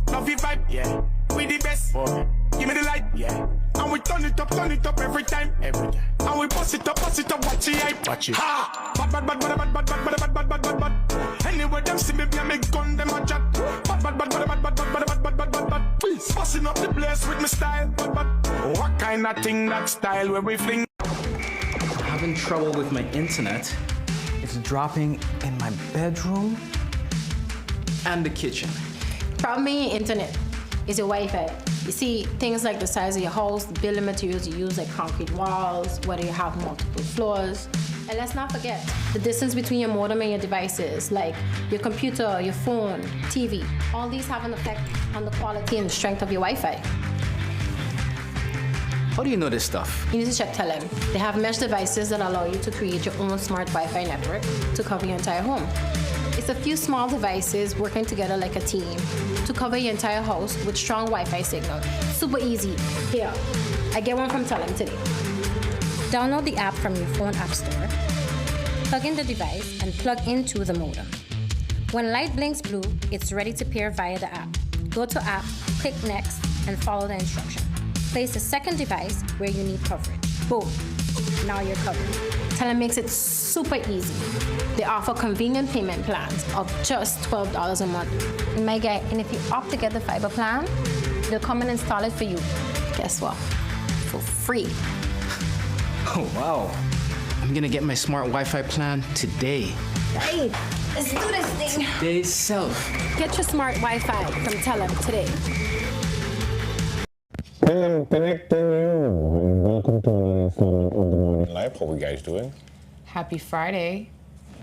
Love your vibe, yeah. We the best, give me the light, yeah. And we turn it up every time. And we bust it up, watch the hype. Watch it. Ha! Bad. Anyway, them see me play me gun, them a chat. Bad. Busting up the place with my style. What kind of thing that style where we fling? Having trouble with my internet. It's dropping in my bedroom and the kitchen. Problem in your internet is your Wi-Fi. You see, things like the size of your house, the building materials you use, like concrete walls, whether you have multiple floors. And let's not forget the distance between your modem and your devices, like your computer, your phone, TV. All these have an effect on the quality and the strength of your Wi-Fi. How do you know this stuff? You need to check Telem. They have mesh devices that allow you to create your own smart Wi-Fi network to cover your entire home. It's a few small devices working together like a team to cover your entire house with strong Wi-Fi signal. Super easy. Here, I get one from Telem today. Download the app from your phone app store, plug in the device, and plug into the modem. When light blinks blue, it's ready to pair via the app. Go to app, click next, and follow the instruction. Place a second device where you need coverage. Boom. Now you're covered. Telem makes it super easy. They offer convenient payment plans of just $12 a month. And my guy, and if you opt to get the fiber plan, they'll come and install it for you. Guess what? For free. Oh, wow. I'm gonna get my smart Wi-Fi plan today. Hey, let's do this thing. Today self. Get your smart Wi-Fi from Telem today. Connecting you. Welcome to another installment of the Morning Live. How are you guys doing? Happy Friday.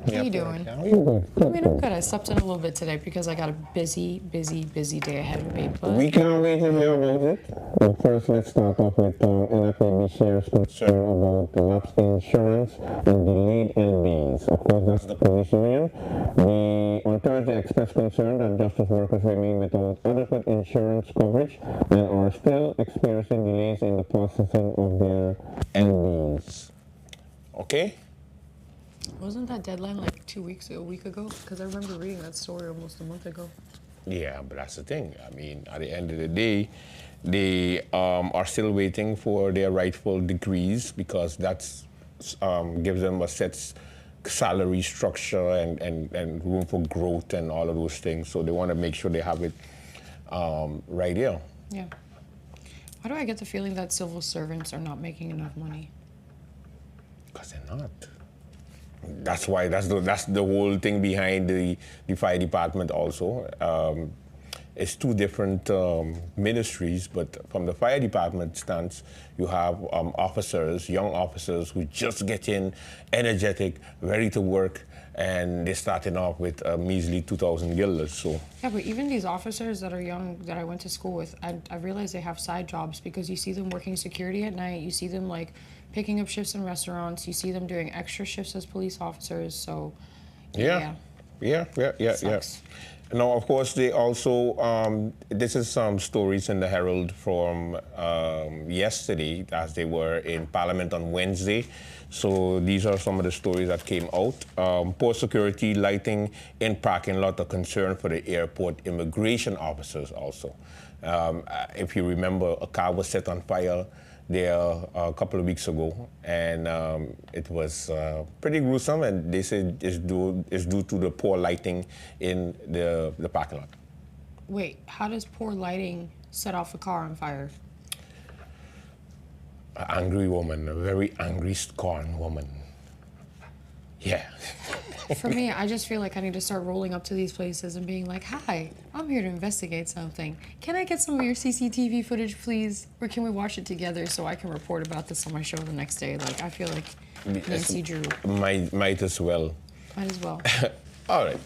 How you doing? How are you doing? I mean, I'm good. I slept in a little bit today because I got a busy day ahead of me. But We can't wait to hear about it. But first, let's start off with NFAB shares concern about lapsed insurance and delayed NBs. Of course, that's the police union. The on Thursday expressed concern that justice workers remain without adequate insurance coverage and are still experiencing delays in the processing of their NBs. Okay? wasn't that deadline like a week ago? Because I remember reading that story almost a month ago. Yeah, but that's the thing. I mean, at the end of the day, they are still waiting for their rightful degrees because that's gives them a set salary structure and room for growth and all of those things. So they want to make sure they have it right here. Yeah. Why do I get the feeling that civil servants are not making enough money? Because they're not. That's why, that's the whole thing behind the fire department also. It's two different ministries, but from the fire department stance, you have officers, young officers who just get in, energetic, ready to work, and they're starting off with a measly 2,000 guilders. So yeah, but even these officers that are young that I went to school with, I realized they have side jobs because you see them working security at night, you see them like picking up shifts in restaurants, you see them doing extra shifts as police officers. So yeah. Sucks. Now, of course, they also, this is some stories in the Herald from yesterday as they were in Parliament on Wednesday. So these are some of the stories that came out. Poor security, lighting in parking lot, a concern for the airport immigration officers also. If you remember, a car was set on fire there a couple of weeks ago, and it was pretty gruesome, and they said it's due to the poor lighting in the parking lot. Wait, how does poor lighting set off a car on fire? An angry woman, a very angry, scorned woman. Yeah. For me, I just feel like I need to start rolling up to these places and being like, "Hi, I'm here to investigate something. Can I get some of your CCTV footage, please? Or can we watch it together so I can report about this on my show the next day?" Like, I feel like Nancy Drew. Might as well. Might as well. All right.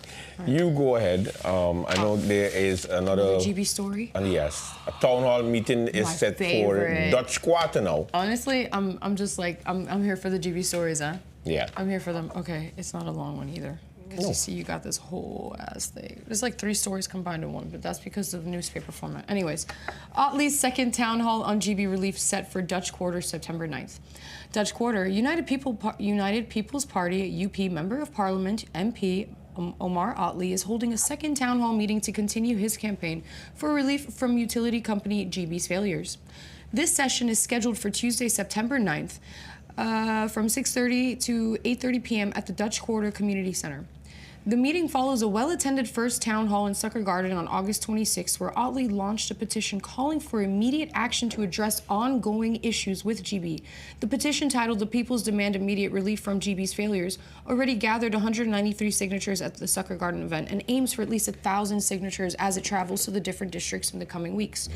You go ahead. I know there is another... GB story? Yes. A town hall meeting is set for Dutch Quarter now. Honestly, I'm just like, I'm here for the GB stories, huh? Yeah. I'm here for them. Okay, it's not a long one either. Because you see, you got this whole ass thing. There's like 3 stories combined in one, but that's because of the newspaper format. Anyways, Otley's second town hall on GB relief set for Dutch Quarter, September 9th. Dutch Quarter, United People's Party UP Member of Parliament MP Omar Otley is holding a second town hall meeting to continue his campaign for relief from utility company GB's failures. This session is scheduled for Tuesday, September 9th, from 6:30 to 8:30 p.m. at the Dutch Quarter Community Center. The meeting follows a well-attended first town hall in Sucker Garden on August 26th, where Otley launched a petition calling for immediate action to address ongoing issues with GB. The petition, titled "The People's Demand Immediate Relief from GB's Failures," already gathered 193 signatures at the Sucker Garden event and aims for at least 1,000 signatures as it travels to the different districts in the coming weeks.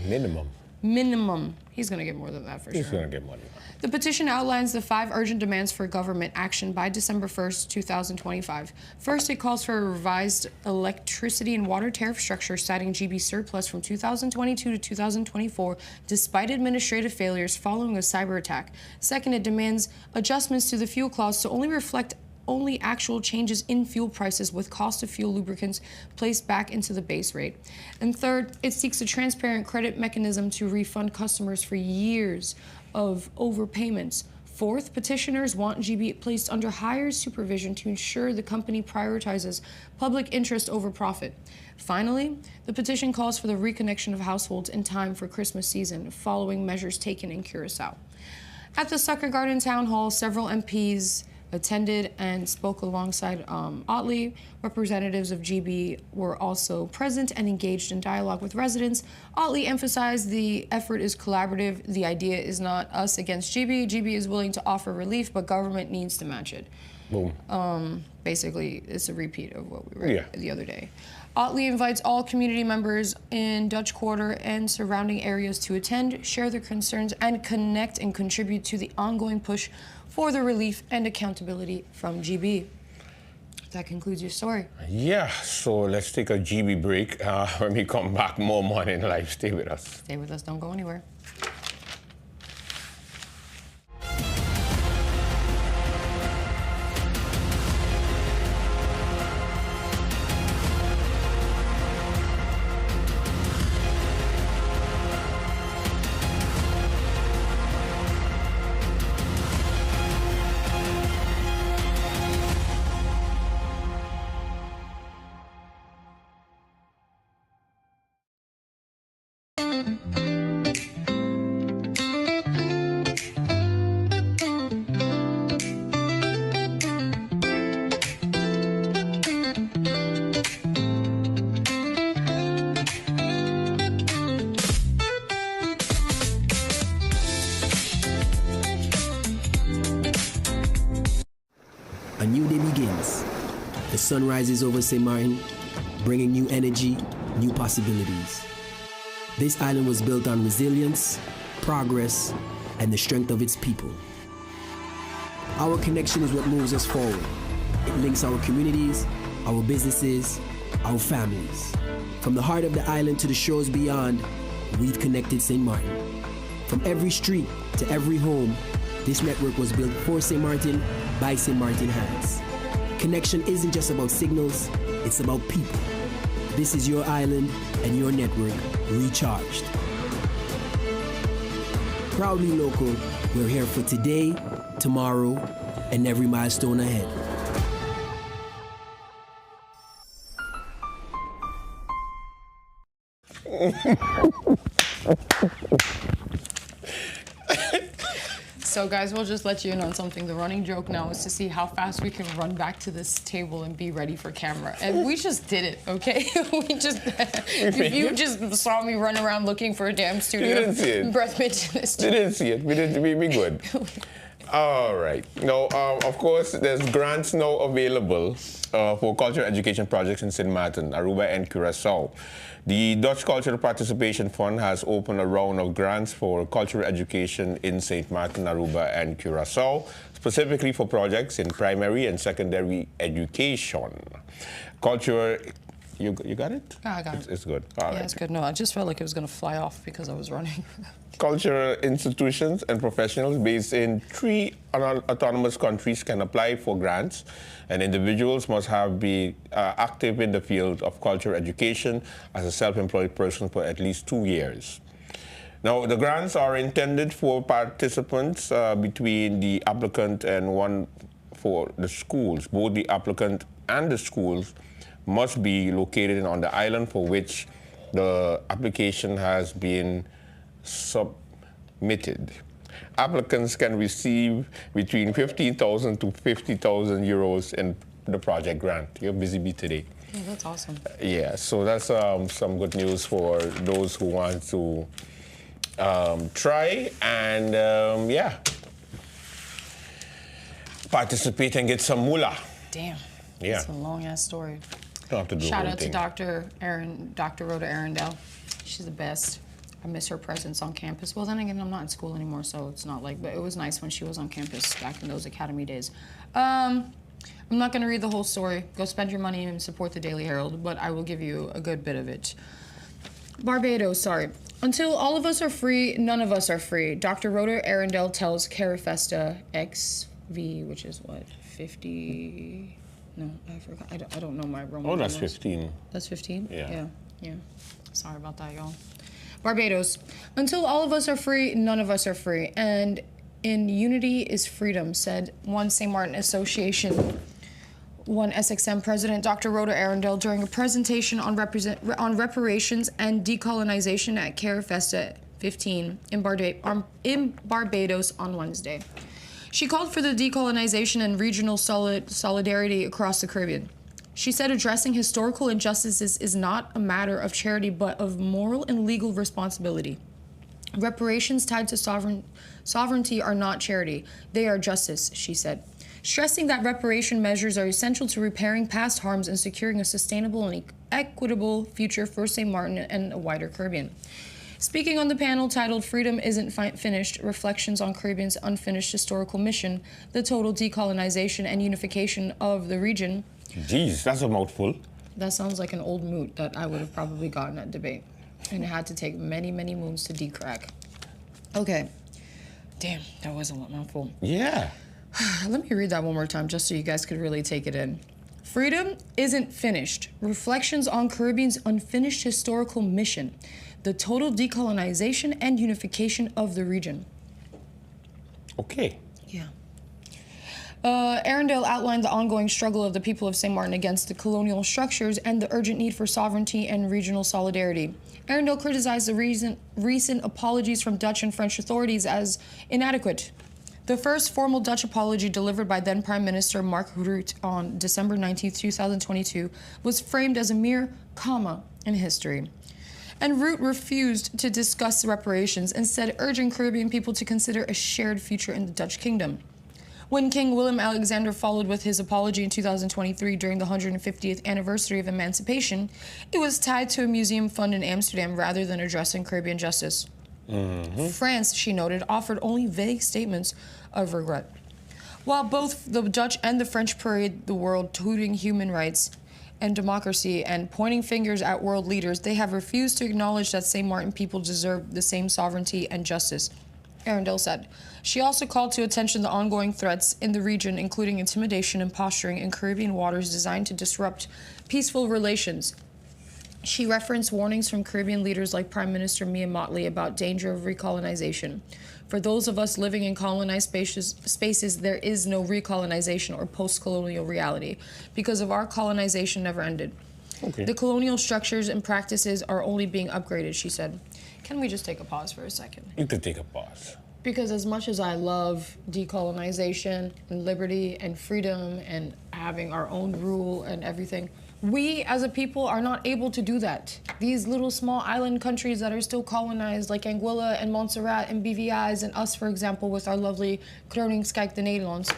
Minimum. He's going to get more than that for sure. He's going to get more than that. The petition outlines the 5 urgent demands for government action by December 1st, 2025. First, it calls for a revised electricity and water tariff structure, citing GB's surplus from 2022 to 2024, despite administrative failures following a cyber attack. Second, it demands adjustments to the fuel clause to only reflect actual changes in fuel prices, with cost of fuel lubricants placed back into the base rate. And third, it seeks a transparent credit mechanism to refund customers for years of overpayments. Fourth, petitioners want GB placed under higher supervision to ensure the company prioritizes public interest over profit. Finally, the petition calls for the reconnection of households in time for Christmas season, following measures taken in Curaçao. At the Sucker Garden Town Hall, several MPs attended and spoke alongside Otley. Representatives of GB were also present and engaged in dialogue with residents. Otley emphasized the effort is collaborative. The idea is not us against GB. GB is willing to offer relief, but government needs to match it. Boom. Basically, it's a repeat of what we read the other day. Otley invites all community members in Dutch Quarter and surrounding areas to attend, share their concerns, and connect and contribute to the ongoing push for the relief and accountability from GB. That concludes your story. Yeah, so let's take a GB break. When we come back, more Morning Live. Stay with us. Stay with us, don't go anywhere. A new day begins. The sun rises over St. Martin, bringing new energy, new possibilities. This island was built on resilience, progress, and the strength of its people. Our connection is what moves us forward. It links our communities, our businesses, our families. From the heart of the island to the shores beyond, we've connected St. Martin. From every street to every home, this network was built for St. Martin by St. Martin hands. Connection isn't just about signals, it's about people. This is your island and your network recharged. Proudly local, we're here for today, tomorrow, and every milestone ahead. So guys, we'll just let you in on something. The running joke now is to see how fast we can run back to this table and be ready for camera. And we just did it, okay? If you just saw me run around looking for a damn studio breath mint in this studio. You didn't see it. We good. All right. Now, of course, there's grants now available for cultural education projects in St. Martin, Aruba, and Curacao. The Dutch Cultural Participation Fund has opened a round of grants for cultural education in St. Martin, Aruba, and Curacao, specifically for projects in primary and secondary education. Cultural, you got it? Yeah, I got it. It's good. All Yeah, right. it's good. No, I just felt like it was going to fly off because I was running. Cultural institutions and professionals based in 3 autonomous countries can apply for grants, and individuals must have been active in the field of cultural education as a self-employed person for at least 2 years. Now, the grants are intended for participants between the applicant and one for the schools. Both the applicant and the schools must be located on the island for which the application has been submitted. Applicants can receive between 15,000 to 50,000 euros in the project grant. You're busy bee today. Yeah, that's awesome. Yeah, so that's some good news for those who want to try and, yeah, participate and get some moolah. Damn. Yeah. It's a long-ass story. Don't have to do the Shout whole out thing. to Dr. Rhoda Arundel. She's the best. I miss her presence on campus. Well, then again, I'm not in school anymore, so it's not like, but it was nice when she was on campus back in those academy days. I'm not going to read the whole story. Go spend your money and support the Daily Herald, but I will give you a good bit of it. Barbados, sorry. Until all of us are free, none of us are free. Dr. Rhoda Arundel tells Carifesta XV, which is what, 50... No, I forgot. I don't know my Roman Oh, that's numerals. 15. That's 15? Yeah. Yeah. Sorry about that, y'all. Barbados. Until all of us are free, none of us are free. And in unity is freedom, said one St. Martin Association, one SXM president, Dr. Rhoda Arundel, during a presentation on reparations and decolonization at Carifesta 15 in Barbados on Wednesday. She called for the decolonization and regional solidarity across the Caribbean. She said addressing historical injustices is not a matter of charity, but of moral and legal responsibility. Reparations tied to sovereignty are not charity. They are justice, she said, stressing that reparation measures are essential to repairing past harms and securing a sustainable and equitable future for St. Martin and a wider Caribbean. Speaking on the panel titled Freedom Isn't Finished, Reflections on Caribbean's Unfinished Historical Mission, the Total Decolonization and Unification of the Region. Jeez, that's a mouthful. That sounds like an old moot that I would have probably gotten at debate. And it had to take many, many moons to decrack. Okay. Damn, that was a mouthful. Yeah. Let me read that one more time just so you guys could really take it in. Freedom isn't finished. Reflections on Caribbean's unfinished historical mission. The total decolonization and unification of the region. Okay. Yeah. Arundel outlined the ongoing struggle of the people of St. Martin against the colonial structures and the urgent need for sovereignty and regional solidarity. Arundel criticized the recent apologies from Dutch and French authorities as inadequate. The first formal Dutch apology delivered by then Prime Minister Mark Rutte on December 19, 2022 was framed as a mere comma in history. And Rutte refused to discuss reparations, instead urging Caribbean people to consider a shared future in the Dutch kingdom. When King Willem-Alexander followed with his apology in 2023 during the 150th anniversary of emancipation, it was tied to a museum fund in Amsterdam rather than addressing Caribbean justice. France, she noted, offered only vague statements of regret. While both the Dutch and the French parade the world touting human rights and democracy and pointing fingers at world leaders, they have refused to acknowledge that St. Martin people deserve the same sovereignty and justice, Arundel said. She also called to attention the ongoing threats in the region, including intimidation and posturing in Caribbean waters designed to disrupt peaceful relations. She referenced warnings from Caribbean leaders like Prime Minister Mia Mottley about danger of recolonization. For those of us living in colonized spaces, there is no recolonization or post-colonial reality because of our colonization never ended. Okay. The colonial structures and practices are only being upgraded, she said. Can we just take a pause for a second? You could take a pause. Because as much as I love decolonization and liberty and freedom and having our own rule and everything. We as a people are not able to do that. These little small island countries that are still colonized, like Anguilla and Montserrat and BVI's and us, for example, with our lovely Koningsrijk de Nederlands.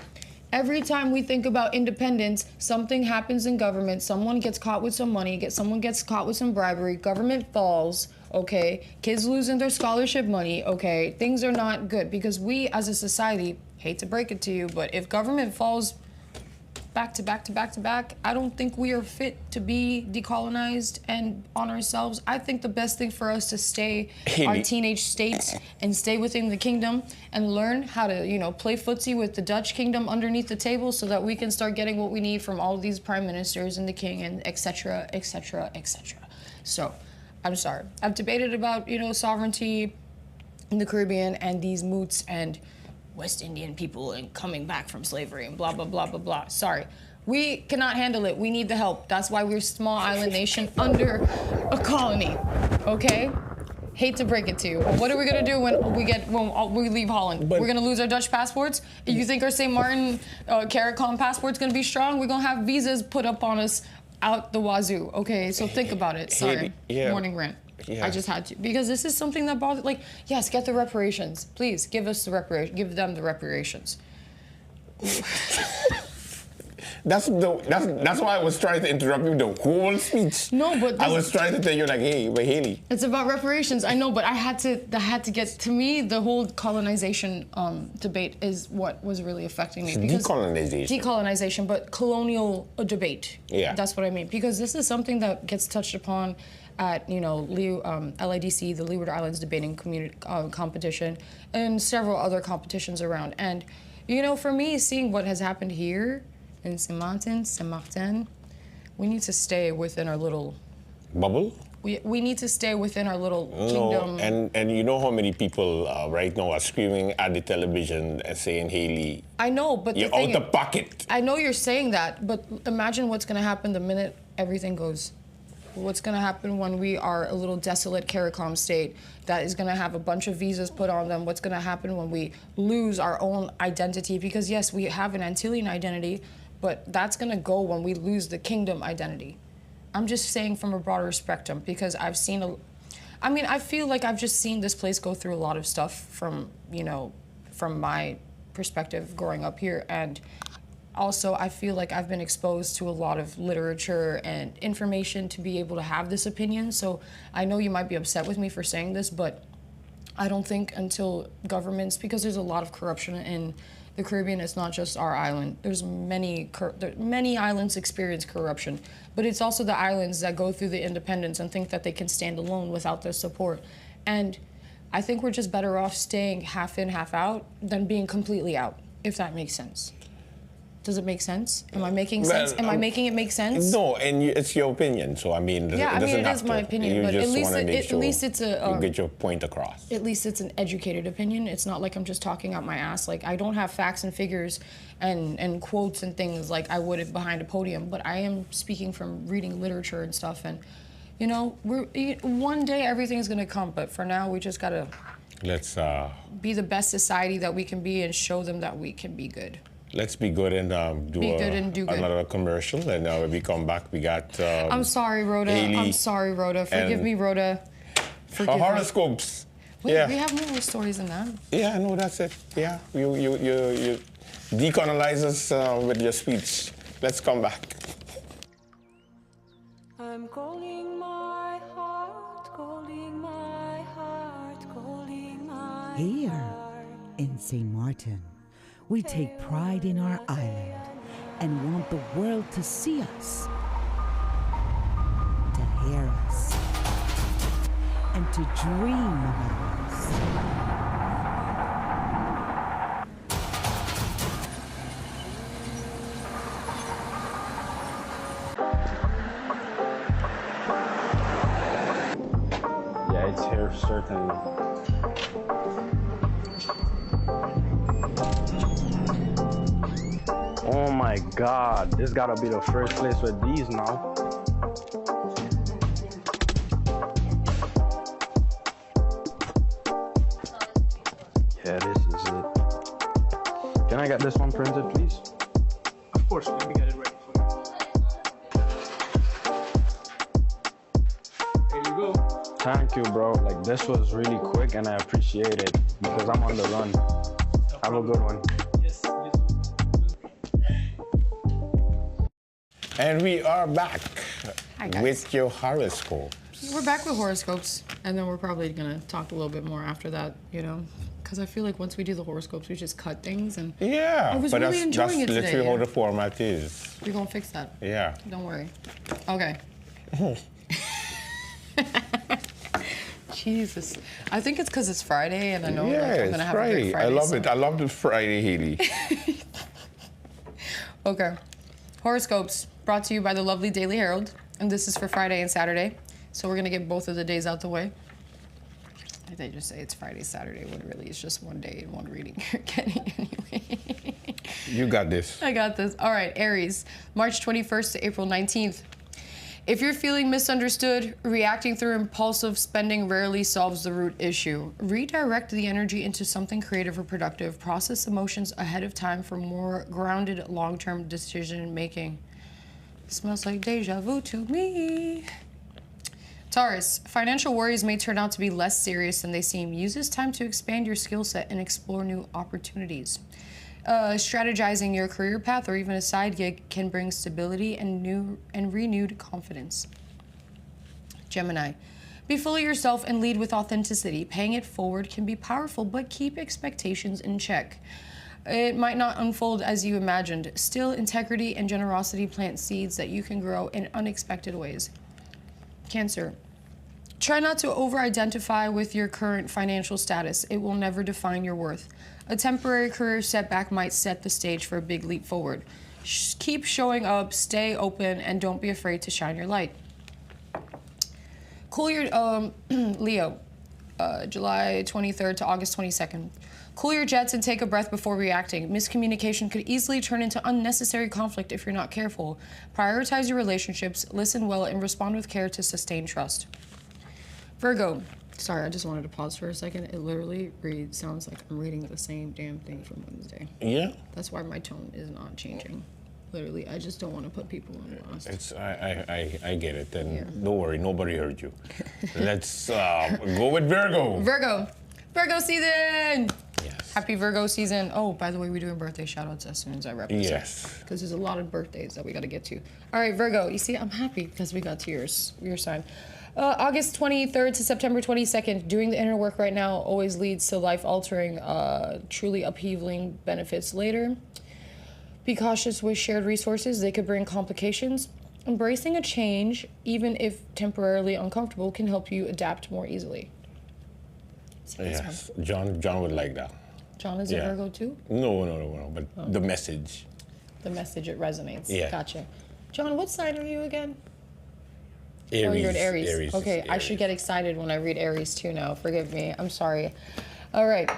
Every time we think about independence, something happens in government, someone gets caught with some money, someone gets caught with some bribery, government falls, okay? Kids losing their scholarship money, okay? Things are not good because we as a society, hate to break it to you, but if government falls back to back to back to back, I don't think we are fit to be decolonized and on ourselves. I think the best thing for us to stay our teenage states and stay within the kingdom and learn how to, you know, play footsie with the Dutch kingdom underneath the table so that we can start getting what we need from all of these prime ministers and the king and et cetera, et cetera, et cetera. So, I'm sorry. I've debated about, you know, sovereignty in the Caribbean and these moots and West Indian people and coming back from slavery and blah, blah, blah, blah, blah. Sorry. We cannot handle it. We need the help. That's why we're a small island nation under a colony, okay? Hate to break it to you. What are we gonna do when we leave Holland? We're gonna lose our Dutch passports? You think our St. Martin CARICOM passport's gonna be strong? We're gonna have visas put up on us out the wazoo, okay? So think about it. Sorry. Morning rant. Yeah. I just had to, because this is something that bothers, like, yes, get the reparations. Please, give us the give them the reparations. That's why I was trying to interrupt you the whole speech. No, but I was trying to tell you, like, hey, but Hailey. It's about reparations, I know, but I had to get, to me, the whole colonization debate is what was really affecting me. Decolonization, but colonial debate. Yeah. That's what I mean, because this is something that gets touched upon at, you know, LIDC, the Leeward Islands Debating Competition, and several other competitions around. And, you know, for me, seeing what has happened here in Saint Martin, we need to stay within our little bubble. We need to stay within our little kingdom. And you know how many people right now are screaming at the television and saying, Hailey, I know, but you're out of pocket. I know you're saying that, but imagine what's going to happen the minute everything goes. What's going to happen when we are a little desolate CARICOM state that is going to have a bunch of visas put on them? What's going to happen when we lose our own identity? Because yes, we have an Antillean identity, but that's going to go when we lose the kingdom identity. I'm just saying from a broader spectrum, because I've seen I feel like I've just seen this place go through a lot of stuff from, you know, from my perspective growing up here. And also, I feel like I've been exposed to a lot of literature and information to be able to have this opinion. So I know you might be upset with me for saying this, but I don't think until governments, because there's a lot of corruption in the Caribbean, it's not just our island. There's many islands experience corruption, but it's also the islands that go through the independence and think that they can stand alone without their support. And I think we're just better off staying half in, half out than being completely out, if that makes sense. Does it make sense? Am I making sense? Am I making it make sense? No, and it's your opinion, so I mean, it is my opinion, but at least it's you get your point across. At least it's an educated opinion. It's not like I'm just talking out my ass. Like, I don't have facts and figures and quotes and things like I would behind a podium, but I am speaking from reading literature and stuff. And, you know, one day everything is gonna come, but for now we just gotta be the best society that we can be and show them that we can be good. Let's be good and do another commercial, and when we come back, we got. I'm sorry, Rhoda. Hailey, I'm sorry, Rhoda. Forgive me, Rhoda. Forgive horoscopes. Wait, yeah. We have more stories than that. Yeah, no, that's it. Yeah, you decolonize us with your speech. Let's come back. I'm calling my heart, calling my heart, calling my Here heart. in St. Martin, we take pride in our island and want the world to see us, to hear us, and to dream about us. Yeah, it's here, certainly. Oh my God, this gotta be the first place with these now. Yeah, this is it. Can I get this one printed, please? Of course, let me get it ready. Thank you, bro. Like, this was really quick, and I appreciate it because I'm on the run. Have a good one. And we are back Hi, guys. with your horoscope. We're back with horoscopes, and then we're probably gonna talk a little bit more after that, you know, because I feel like once we do the horoscopes, we just cut things and. Yeah, I was but really that's enjoying it literally today. how the format is. We're gonna fix that. Yeah. Don't worry. Okay. Jesus. I think it's because it's Friday, and I know Yeah, like, I'm it's gonna have a Friday. great Friday. I love so- it. I love the Friday, Hailey. Okay. Horoscopes brought to you by the lovely Daily Herald, and this is for Friday and Saturday. So we're gonna get both of the days out the way. They just say it's Friday, Saturday, when really it's just one day and one reading you're getting anyway. You got this. I got this. All right, Aries, March 21st to April 19th. If you're feeling misunderstood, reacting through impulsive spending rarely solves the root issue. Redirect the energy into something creative or productive. Process emotions ahead of time for more grounded long-term decision making. Smells like deja vu to me. Taurus, financial worries may turn out to be less serious than they seem. Use this time to expand your skill set and explore new opportunities. Strategizing your career path or even a side gig can bring stability and renewed confidence. Gemini, be fully yourself and lead with authenticity. Paying it forward can be powerful, but keep expectations in check. It might not unfold as you imagined. Still, integrity and generosity plant seeds that you can grow in unexpected ways. Cancer, try not to over-identify with your current financial status. It will never define your worth. A temporary career setback might set the stage for a big leap forward. Keep showing up, stay open, and don't be afraid to shine your light. Cool your, Leo, July 23rd to August 22nd. Cool your jets and take a breath before reacting. Miscommunication could easily turn into unnecessary conflict if you're not careful. Prioritize your relationships, listen well, and respond with care to sustain trust. Virgo. Sorry, I just wanted to pause for a second. It literally sounds like I'm reading the same damn thing from Wednesday. Yeah. That's why my tone is not changing. Literally, I just don't want to put people on blast. I get it. Then don't worry, nobody heard you. Let's go with Virgo. Virgo season. Yes. Happy Virgo season. Oh, by the way, we're doing birthday shout outs as soon as I wrap this up. Yes. Because there's a lot of birthdays that we got to get to. All right, Virgo, you see, I'm happy because we got to your sign. August 23rd to September 22nd, doing the inner work right now always leads to life-altering, truly upheaving benefits later. Be cautious with shared resources. They could bring complications. Embracing a change, even if temporarily uncomfortable, can help you adapt more easily. Yes, John would like that. John is a Virgo too? No, but the message. The message, it resonates. Yeah. Gotcha. John, what sign are you again? Aries. Oh, you're an Aries. Okay, Aries. I should get excited when I read Aries too now. Forgive me. I'm sorry. All right.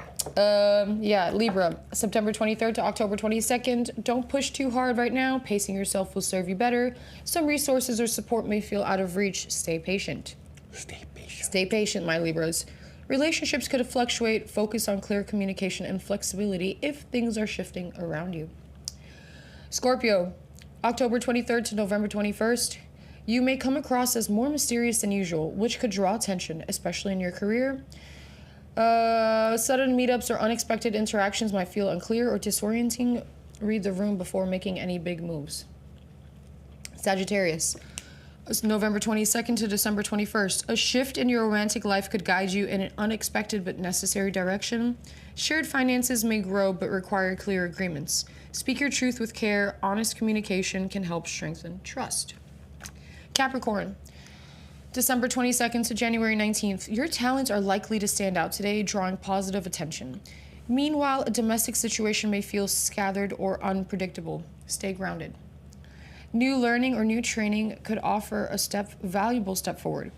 Libra, September 23rd to October 22nd. Don't push too hard right now. Pacing yourself will serve you better. Some resources or support may feel out of reach. Stay patient. Stay patient, my Libras. Relationships could fluctuate. Focus on clear communication and flexibility if things are shifting around you. Scorpio, October 23rd to November 21st. You may come across as more mysterious than usual, which could draw attention, especially in your career. Sudden meetups or unexpected interactions might feel unclear or disorienting. Read the room before making any big moves. Sagittarius, November 22nd to December 21st. A shift in your romantic life could guide you in an unexpected but necessary direction. Shared finances may grow but require clear agreements. Speak your truth with care. Honest communication can help strengthen trust. Capricorn, December 22nd to January 19th. Your talents are likely to stand out today, drawing positive attention. Meanwhile, a domestic situation may feel scattered or unpredictable. Stay grounded. New learning or new training could offer a valuable step forward.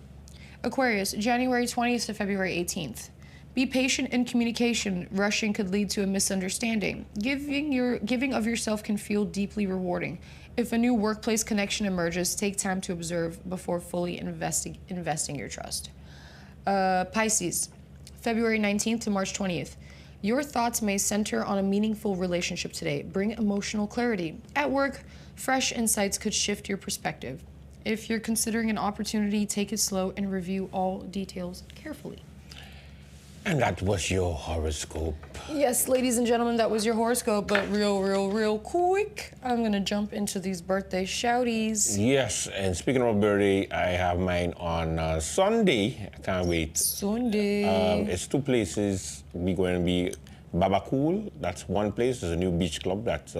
Aquarius, January 20th to February 18th. Be patient in communication. Rushing could lead to a misunderstanding. Giving of yourself can feel deeply rewarding. If a new workplace connection emerges, take time to observe before fully investing your trust. Pisces, February 19th to March 20th. Your thoughts may center on a meaningful relationship today. Bring emotional clarity. At work, fresh insights could shift your perspective. If you're considering an opportunity, take it slow and review all details carefully. And that was your horoscope. Yes, ladies and gentlemen, that was your horoscope, but real quick, I'm gonna jump into these birthday shouties. Yes, and speaking of birthday, I have mine on Sunday. I can't wait. Sunday. It's two places. We're going to be Babacool. That's one place. There's a new beach club that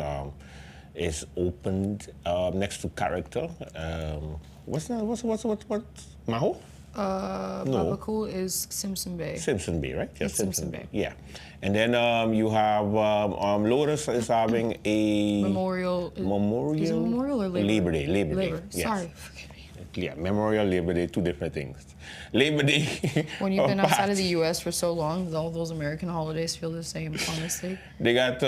is opened next to Character. What's that? What? Maho? Babacool is Simpson Bay. Simpson Bay, right? It's Simpson Bay. Yeah. And then you have Lotus is having a Memorial. Memorial. Is it Memorial or Labor? Labor Day. Yes. Sorry, forgive me. Yeah, Memorial, Labor Day, two different things. Labor Day. When you've been outside of the U.S. for so long, all those American holidays feel the same, honestly. They got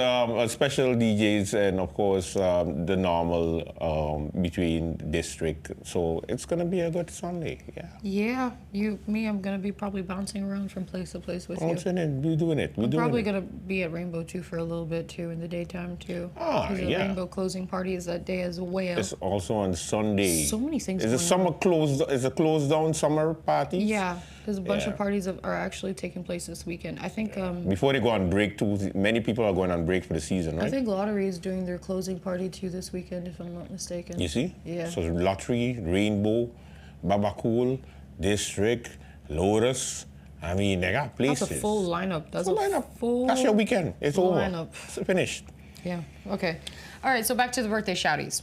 special DJs and, of course, the normal between district. So it's going to be a good Sunday, yeah. Yeah, I'm going to be probably bouncing around from place to place with you. We're doing it. I'm probably going to be at Rainbow, too, for a little bit, too, in the daytime, too. Yeah. The Rainbow closing party is that day as well. It's also on Sunday. So many things Is it closed down summer parties? Yeah, there's a bunch of parties are actually taking place this weekend. I think before they go on break too, many people are going on break for the season, right? I think Lottery is doing their closing party too this weekend, if I'm not mistaken. You see? Yeah. So Lottery, Rainbow, Babacool, District, Lotus. I mean, they got places. That's a full lineup. That's your weekend. It's over. Lineup. It's finished. Yeah. Okay. All right. So back to the birthday shouties.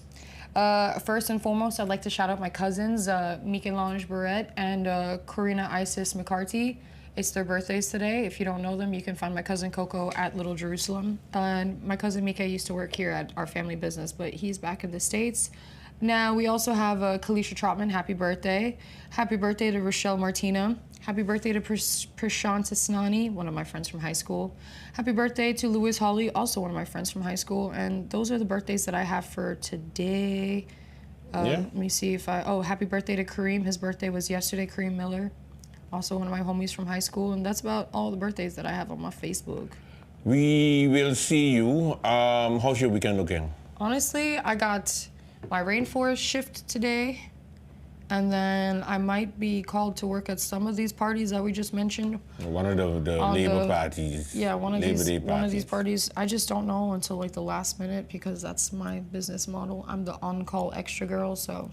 First and foremost, I'd like to shout out my cousins, Michelange Barrett and Corina Isis McCarthy. It's their birthdays today. If you don't know them, you can find my cousin Coco at Little Jerusalem. And my cousin Mika used to work here at our family business, but he's back in the States. Now, we also have Kalisha Trotman, happy birthday. Happy birthday to Rochelle Martina. Happy birthday to Prashant Asnani, one of my friends from high school. Happy birthday to Louis Hawley, also one of my friends from high school. And those are the birthdays that I have for today. Let me see if happy birthday to Kareem. His birthday was yesterday, Kareem Miller. Also one of my homies from high school. And that's about all the birthdays that I have on my Facebook. We will see you. How's your weekend looking? Honestly, I got my rainforest shift today. And then I might be called to work at some of these parties that we just mentioned. One of the labor parties. Yeah, one of these parties. I just don't know until like the last minute because that's my business model. I'm the on-call extra girl, so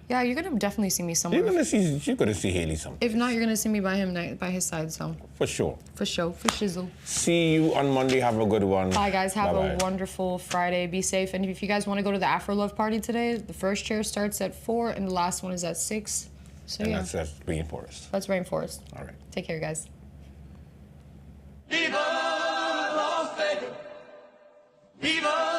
yeah, you're gonna definitely see me somewhere. You're gonna see Hailey sometime. If not, you're gonna see me by his side. So for sure. For shizzle. See you on Monday. Have a good one. Bye guys. Have a wonderful Friday. Be safe. And if you guys want to go to the Afro Love party today, the first chair starts at 4 and the last one is at 6. So and that's Rainforest. That's Rainforest. All right. Take care, guys. Viva Las Vegas. Viva